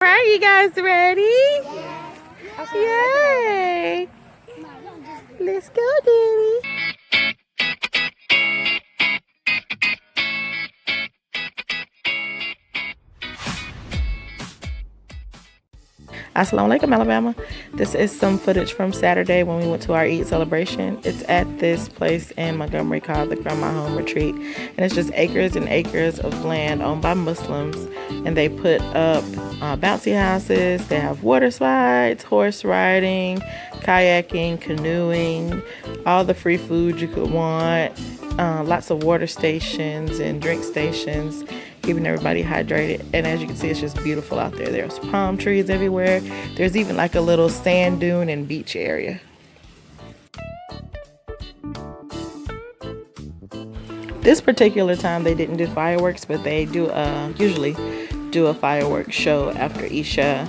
Are you guys ready? Yay! Let's go, Daddy. Assalamu alaikum, Alabama. This is some footage from Saturday when we went to our Eid celebration. It's at this place in Montgomery called the Grandma Home Retreat. And it's just acres and acres of land owned by Muslims. And they put up bouncy houses. They have water slides, horse riding, kayaking, canoeing, all the free food you could want. Lots of water stations and drink stations, keeping everybody hydrated. And as you can see, it's just beautiful out there. There's palm trees everywhere. There's even like a little sand dune and beach area. This particular time they didn't do fireworks, but they do usually do a fireworks show after Isha.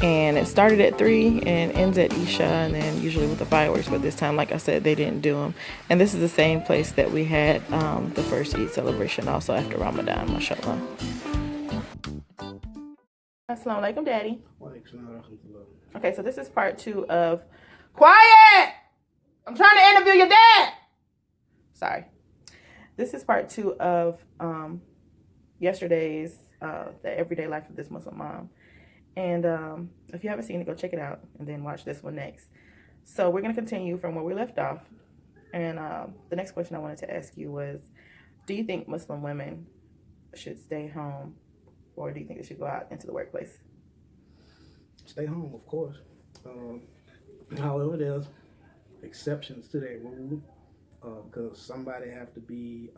And it started at 3 and ends at Isha, and then usually with the fireworks. But this time, like I said, they didn't do them. And this is the same place that we had the first Eid celebration, also after Ramadan, mashallah. Assalamu alaikum, Daddy. Okay, so this is part 2 of... Quiet! I'm trying to interview your dad! Sorry. This is part 2 of yesterday's The Everyday Life of This Muslim Mom. And if you haven't seen it, go check it out and then watch this one next. So we're going to continue from where we left off. And the next question I wanted to ask you was, do you think Muslim women should stay home, or do you think they should go out into the workplace? Stay home, of course. However, there's exceptions to that rule because somebody have to be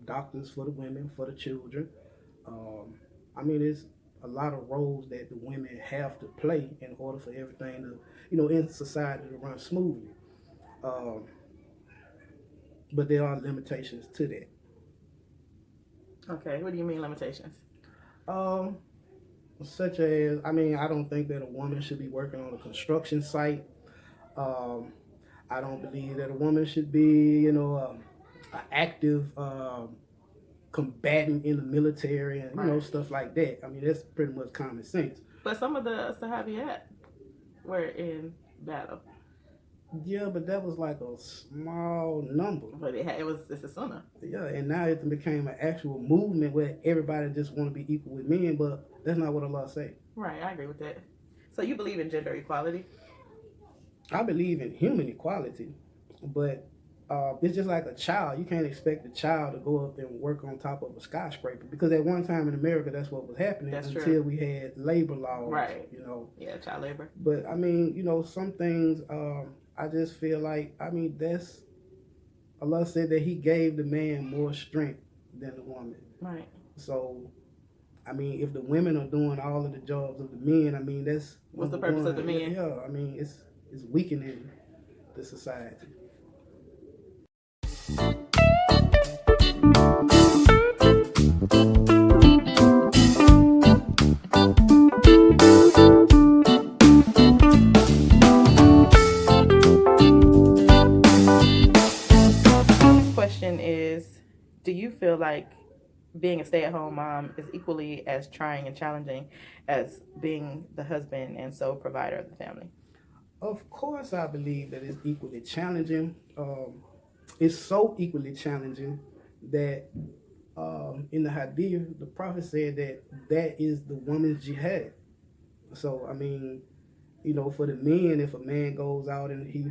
doctors for the women, for the children. I mean, it's a lot of roles that the women have to play in order for everything to, in society to run smoothly. But there are limitations to that. Okay, what do you mean limitations? Such as, I don't think that a woman should be working on a construction site. I don't believe that a woman should be, an active combatant in the military and stuff like that. That's pretty much common sense. But some of the Sahabiyat were in battle. Yeah, but that was like a small number. But it's a sunnah. Yeah, and now it became an actual movement where everybody just want to be equal with men, but that's not what Allah say. Right, I agree with that. So you believe in gender equality? I believe in human equality, but it's just like a child. You can't expect a child to go up there and work on top of a skyscraper, because at one time in America, that's what was happening until we had labor laws. Right. Yeah, child labor. But some things, I just feel like, that's, Allah said that He gave the man more strength than the woman. Right. So, if the women are doing all of the jobs of the men, that's... What's the purpose of the men? Yeah, it's weakening the society. This question is, do you feel like being a stay-at-home mom is equally as trying and challenging as being the husband and sole provider of the family? Of course, I believe that it's equally challenging. It's so equally challenging that in the Hadith, the Prophet said that is the woman's jihad. So, for the men, if a man goes out and he,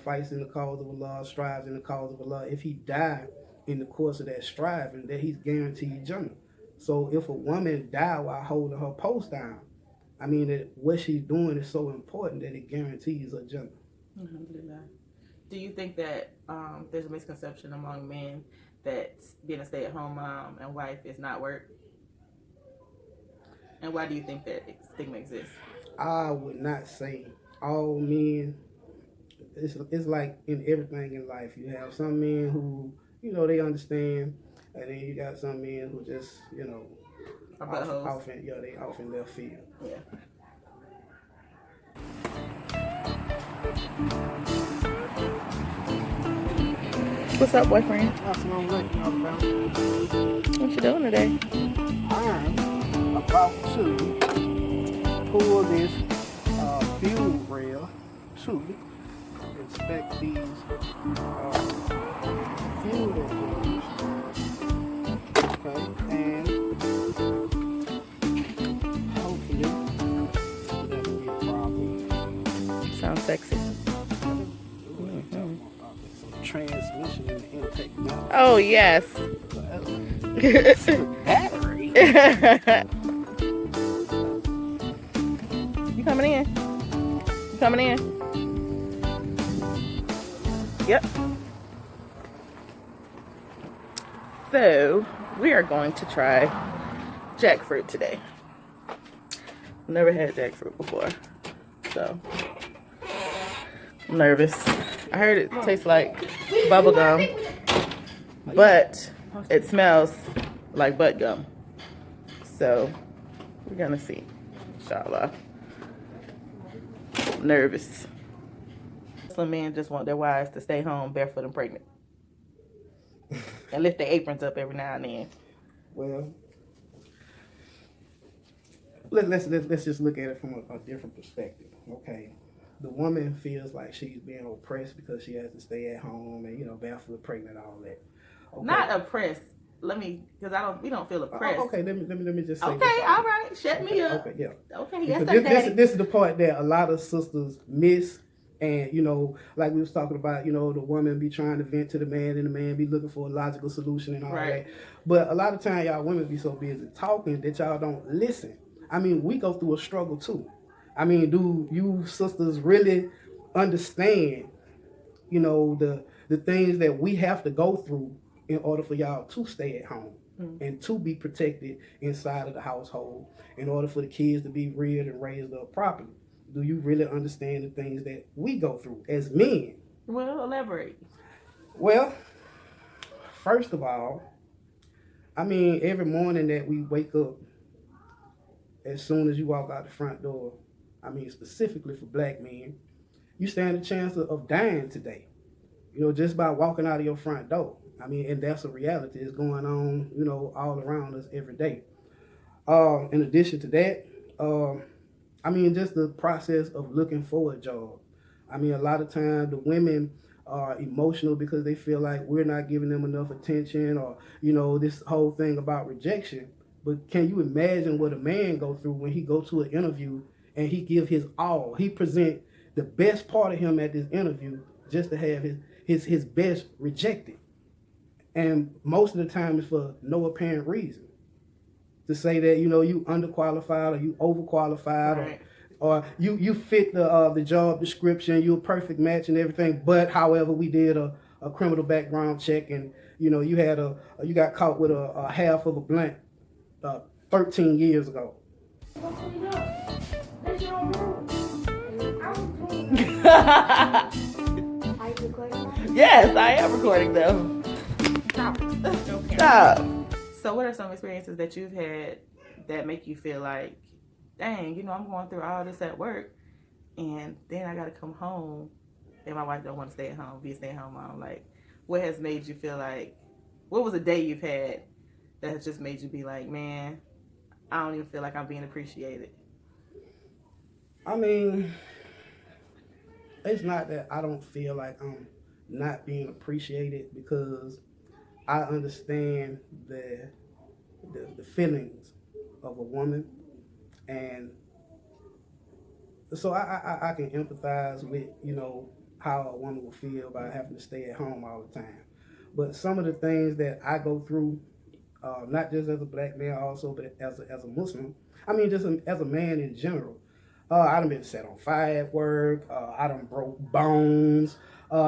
fights in the cause of Allah, strives in the cause of Allah, if he died in the course of that striving, that he's guaranteed Jannah. So if a woman died while holding her post down, that what she's doing is so important that it guarantees her Jannah. Alhamdulillah. Do you think that there's a misconception among men that being a stay-at-home mom and wife is not work? And why do you think that stigma exists? I would not say all men. It's like in everything in life. You have some men who, they understand, and then you got some men who just, they off in left field. Yeah. What's up, boyfriend? What you doing today? I'm about to pull this fuel rail to inspect these fuel regulators. Okay, and hopefully that will be a problem. Sounds sexy. Transmission in the intake now. Oh, yes. Battery. You coming in? You coming in? Yep. So, we are going to try jackfruit today. Never had jackfruit before, so I'm nervous. I heard it tastes like bubblegum, but it smells like butt gum. So we're gonna see, inshallah. I'm nervous. Some men just want their wives to stay home barefoot and pregnant and lift their aprons up every now and then. Well, let's just look at it from a different perspective. Okay, the woman feels like she's being oppressed because she has to stay at home and barefoot, pregnant, all that. Okay. Not oppressed. Because we don't feel oppressed. Okay, let me just say. Okay, all right, shut me up. Okay, yeah. Okay, yes, this is the part that a lot of sisters miss. And, like we was talking about, the woman be trying to vent to the man and the man be looking for a logical solution and all that. But a lot of time y'all women be so busy talking that y'all don't listen. I mean, we go through a struggle too. I mean, do you sisters really understand, the things that we have to go through in order for y'all to stay at home and to be protected inside of the household, in order for the kids to be reared and raised up properly? Do you really understand the things that we go through as men? Well, elaborate. Well, first of all, I mean, every morning that we wake up, as soon as you walk out the front door, I mean, specifically for black men, you stand a chance of dying today, just by walking out of your front door. I mean, and that's a reality. It's going on, all around us every day. In addition to that, I mean, just the process of looking for a job. I mean, a lot of times the women are emotional because they feel like we're not giving them enough attention, or, this whole thing about rejection. But can you imagine what a man go through when he go to an interview and he give his all? He present the best part of him at this interview just to have his best rejected. And most of the time it's for no apparent reason. To say that, you underqualified or you overqualified, right, or you fit the job description, you're a perfect match and everything. But however, we did a criminal background check and you got caught with a half of a blunt 13 years ago. Yes, I am recording them. Stop. So what are some experiences that you've had that make you feel like, dang, I'm going through all this at work and then I got to come home and my wife don't want to stay at home, be a stay-at-home mom? Like, what has made you feel like, what was a day you've had that has just made you be like, man, I don't even feel like I'm being appreciated? I mean, it's not that I don't feel like I'm not being appreciated, because I understand the feelings of a woman, and so I can empathize with how a woman will feel about having to stay at home all the time. But some of the things that I go through, not just as a black man, also but as a Muslim, I mean just as a man in general, I done been set on fire at work. I done broke bones.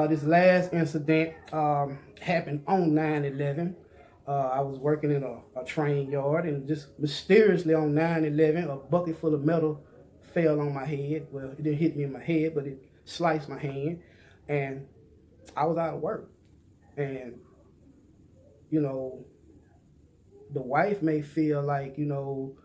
This last incident happened on 9/11. I was working in a train yard, and just mysteriously on 9/11, a bucket full of metal fell on my head. Well, it didn't hit me in my head, but it sliced my hand, and I was out of work. And, the wife may feel like, And you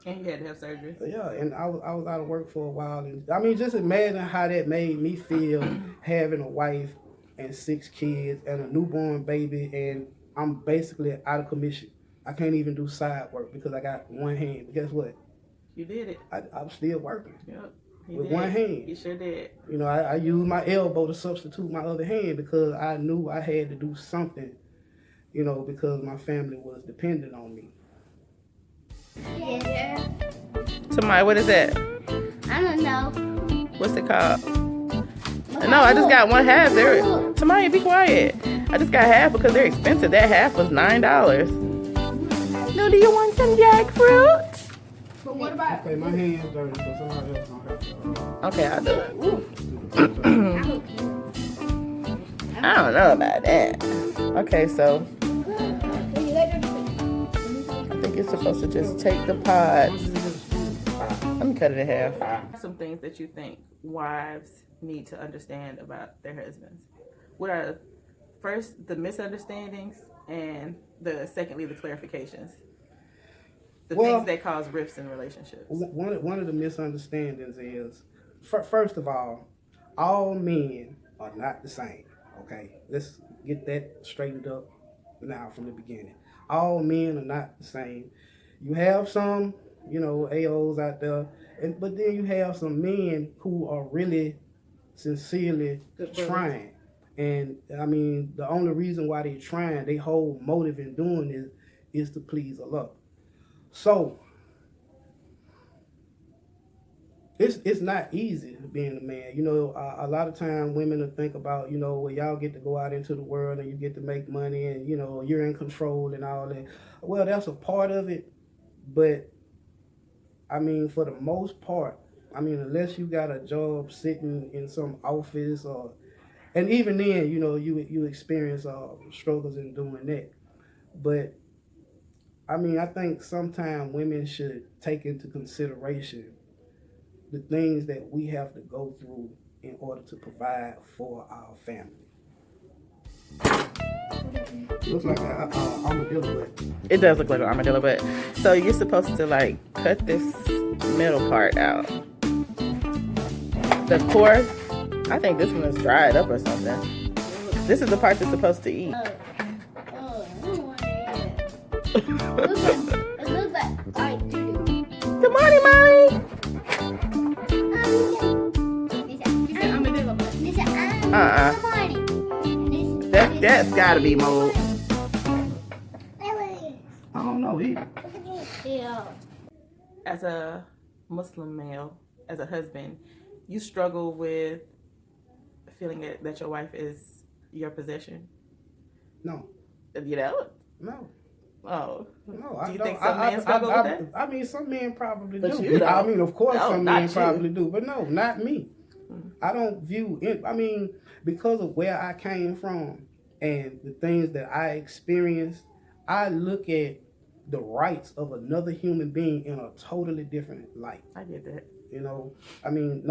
had to have surgery. Yeah, and I was out of work for a while. And I mean, just imagine how that made me feel, having a wife and 6 kids and a newborn baby, and I'm basically out of commission. I can't even do side work because I got one hand. But guess what? You did it. I'm still working. Yep. With one hand. You sure did. You know, I used my elbow to substitute my other hand because I knew I had to do something, you know, because my family was dependent on me. Yeah. Tamai, what is that? I don't know. What's it called? No, I just got one half. There. Tamaya, be quiet. I just got half because they're expensive. That half was $9. No, do you want some jackfruit? But what about? Okay, my hand's dirty, so somebody else gonna have to. Okay, I'll do it. I don't know about that. Okay, so I think you're supposed to just take the pods. Let me cut it in half. Some things that you think wives need to understand about their husbands. What are first the misunderstandings and secondly the clarifications? The things that cause rifts in relationships. One of the misunderstandings is, first of all men are not the same. Okay, let's get that straightened up now from the beginning. All men are not the same. You have some, you know, AOs out there, but then you have some men who are really sincerely trying. And I mean, the only reason why they're trying, their whole motive in doing it is to please Allah. So it's not easy being a man. You know, a lot of time women will think about, you know, well, y'all get to go out into the world and you get to make money and, you know, you're in control and all that. Well, that's a part of it, but I mean, for the most part, I mean, unless you got a job sitting in some office and even then, you know, you experience struggles in doing that. But I mean, I think sometimes women should take into consideration the things that we have to go through in order to provide for our family. Looks like an armadillo butt. It does look like an armadillo butt. So you're supposed to like cut this middle part out. The core, I think this one is dried up or something. This is the part that's supposed to eat. It looks like alright, Good morning, Mommy. That's gotta be mold. I don't know either. Yeah. As a Muslim male, as a husband, you struggle with feeling that your wife is your possession? No. You know? No. Oh. No, do you think some men struggle with that? I mean, some men probably But do. You don't. I mean, of course, No, some not men you. probably do, but no, not me. I don't view it. I mean, because of where I came from and the things that I experienced, I look at the rights of another human being in a totally different light. I get that. You know, I mean,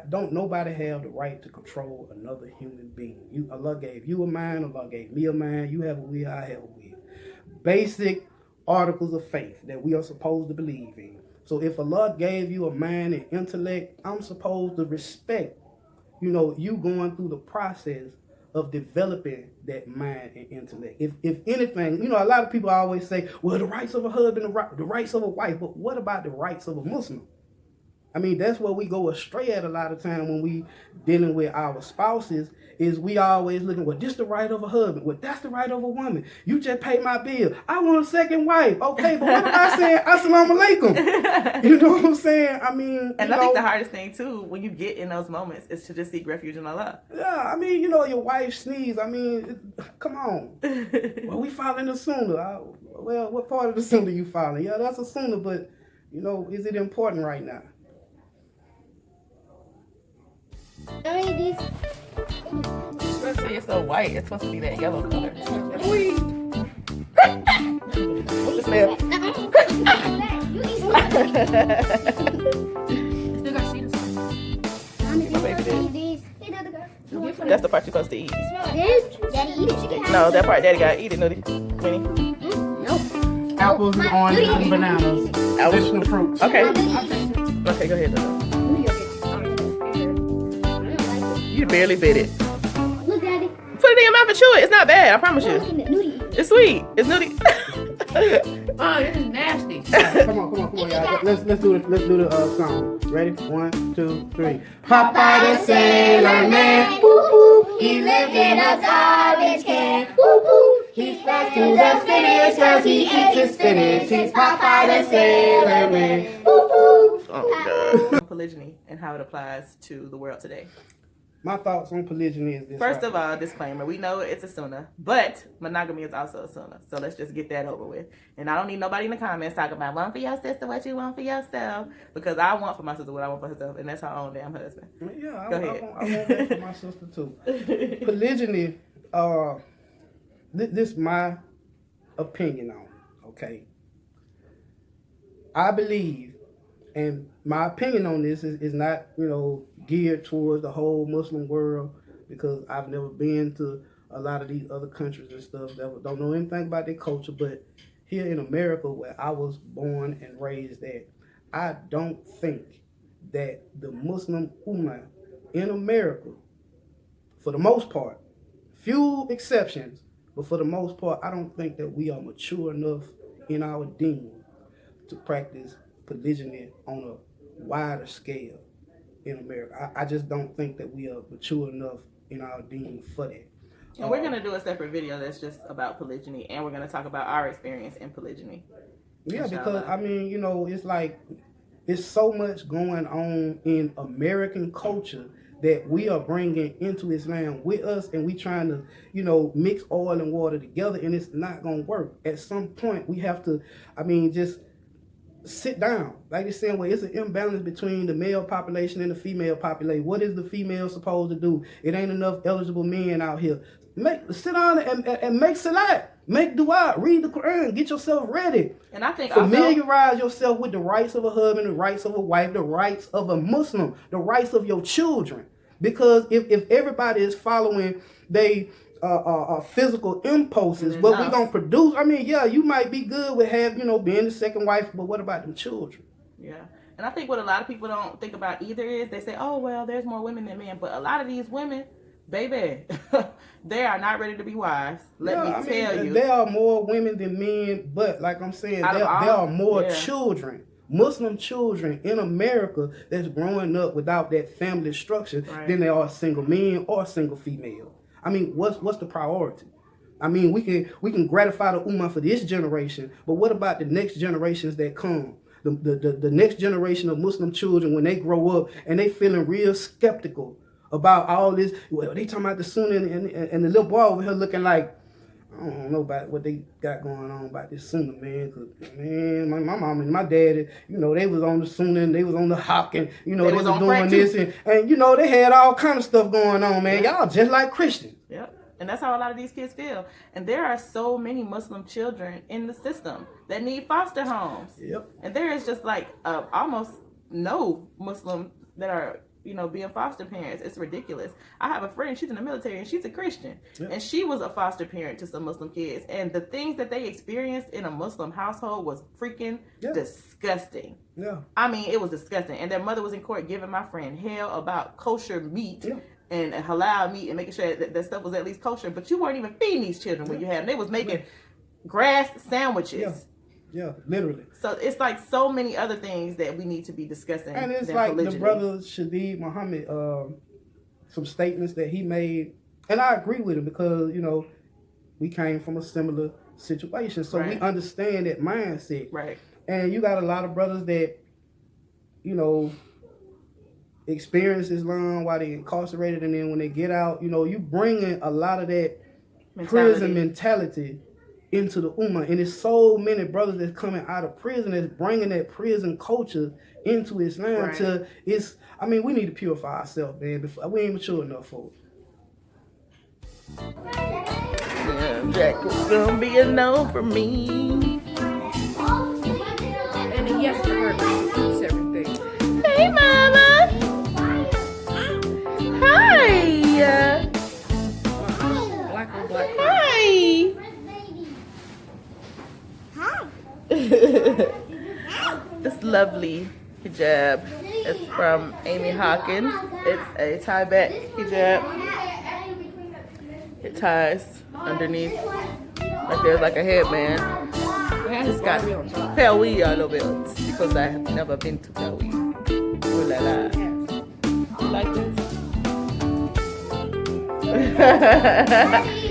don't nobody have the right to control another human being. Allah gave you a mind, Allah gave me a mind. You have a will, I have a will. Basic articles of faith that we are supposed to believe in. So if Allah gave you a mind and intellect, I'm supposed to respect, you know, you going through the process of developing that mind and intellect. If anything, you know, a lot of people always say, well, the rights of a husband, the rights of a wife, but what about the rights of a Muslim? I mean, that's where we go astray at a lot of time when we dealing with our spouses, is we always looking, well, this the right of a husband. Well, that's the right of a woman. You just pay my bill. I want a second wife. Okay, but what am I saying? Assalamu alaikum. You know what I'm saying? I mean, and I think the hardest thing, too, when you get in those moments, is to just seek refuge in Allah. Yeah, I mean, you know, your wife sneeze. I mean, come on. Well, we following the sunnah. Well, what part of the sunnah you following? Yeah, that's a sunnah, but, you know, is it important right now? Especially it's so white, it's supposed to be that yellow color. What's the smell? That's the part you're supposed to eat. No, that part Daddy gotta eat it, Nudie. Winnie. Nope. Apples and oranges and bananas. Additional fruits. Okay. Okay, go ahead, Dodo. You barely bit it. Look, Daddy. Put it in your mouth and chew it. It's not bad, I promise you. Look at Nudie. It's sweet. It's Nudie. Oh, this is nasty. Come on, y'all. Let's do the song. Ready? 1, 2, 3. Popeye the Sailor Man, whoop whoop. He lived in a garbage can, whoop whoop. He flies to the finish 'cause he eats his spinach. He's Popeye the Sailor Man, whoop whoop. Oh God. Polygyny and how it applies to the world today. My thoughts on polygyny is this. First of all, disclaimer, we know it's a sunnah, but monogamy is also a sunnah. So let's just get that over with. And I don't need nobody in the comments talking about one for your sister, what you want for yourself. Because I want for my sister what I want for herself, and that's her own damn husband. Yeah, Go I ahead. want that for my sister too. Polygyny, this is my opinion on it, okay? I believe, and my opinion on this is not, geared towards the whole Muslim world, because I've never been to a lot of these other countries and stuff that don't know anything about their culture. But here in America, where I was born and raised at, I don't think that the Muslim Ummah in America, for the most part, few exceptions, but for the most part, I don't think that we are mature enough in our deen to practice polygyny on a wider scale in America. I just don't think that we are mature enough in our deen for that. And we're going to do a separate video that's just about polygyny, and we're going to talk about our experience in polygyny. Yeah, because, it's like, it's so much going on in American culture that we are bringing into Islam with us, and we trying to, mix oil and water together, and it's not going to work. At some point, we have to, just sit down. Like they're saying, well, it's an imbalance between the male population and the female population. What is the female supposed to do? It ain't enough eligible men out here. Sit down and make salat. Make dua. Read the Quran. Get yourself ready. And I think familiarize yourself with the rights of a husband, the rights of a wife, the rights of a Muslim, the rights of your children. Because if everybody is following physical impulses, what we gonna produce? You might be good with being the second wife, but what about them children? Yeah. And I think what a lot of people don't think about either is they say, oh, well, there's more women than men. But a lot of these women, baby, they are not ready to be wives. Let me tell you. There are more women than men, but like I'm saying, there are more children, Muslim children in America that's growing up without that family structure than there are single men or single female. What's the priority? We can gratify the Ummah for this generation, but what about the next generations that come? The next generation of Muslim children, when they grow up and they feeling real skeptical about all this. Well, they talking about the Sunnah and the little boy over here looking like, I don't know about what they got going on about this Sunnah, man. Cause man, my mom and my dad, they was on the Sunnah and they was on the Hawk, and they was doing this and they had all kind of stuff going on, man. Y'all just like Christians. Yep. And that's how a lot of these kids feel. And there are so many Muslim children in the system that need foster homes. Yep. And there is just like almost no Muslim that are being foster parents. It's ridiculous. I have a friend, she's in the military, and she's a Christian. Yep. And she was a foster parent to some Muslim kids. And the things that they experienced in a Muslim household was freaking disgusting. Yeah. It was disgusting. And their mother was in court giving my friend hell about kosher meat and halal meat and making sure that stuff was at least kosher. But you weren't even feeding these children when you had them. They was making grass sandwiches. Yeah, literally. So it's like so many other things that we need to be discussing. And it's like polygyny. The brother Shadid Muhammad, some statements that he made, and I agree with him because, we came from a similar situation. So we understand that mindset. Right. And you got a lot of brothers that, experience Islam while they incarcerated, and then when they get out, you bringing a lot of that prison mentality into the Ummah. And there's so many brothers that's coming out of prison that's bringing that prison culture into Islam. We need to purify ourselves, man. We ain't mature enough for it. Yeah, Jack was gonna be a no for me. And a yes for her. Everything. Hey, Mama. Hi. Black on black. Hi. This lovely hijab is from Amy Hawkins. It's a tie-back hijab. It ties underneath like there's like a headband. It's got Pelwy a little bit because I have never been to Pelwy. Ooh la la. You like this?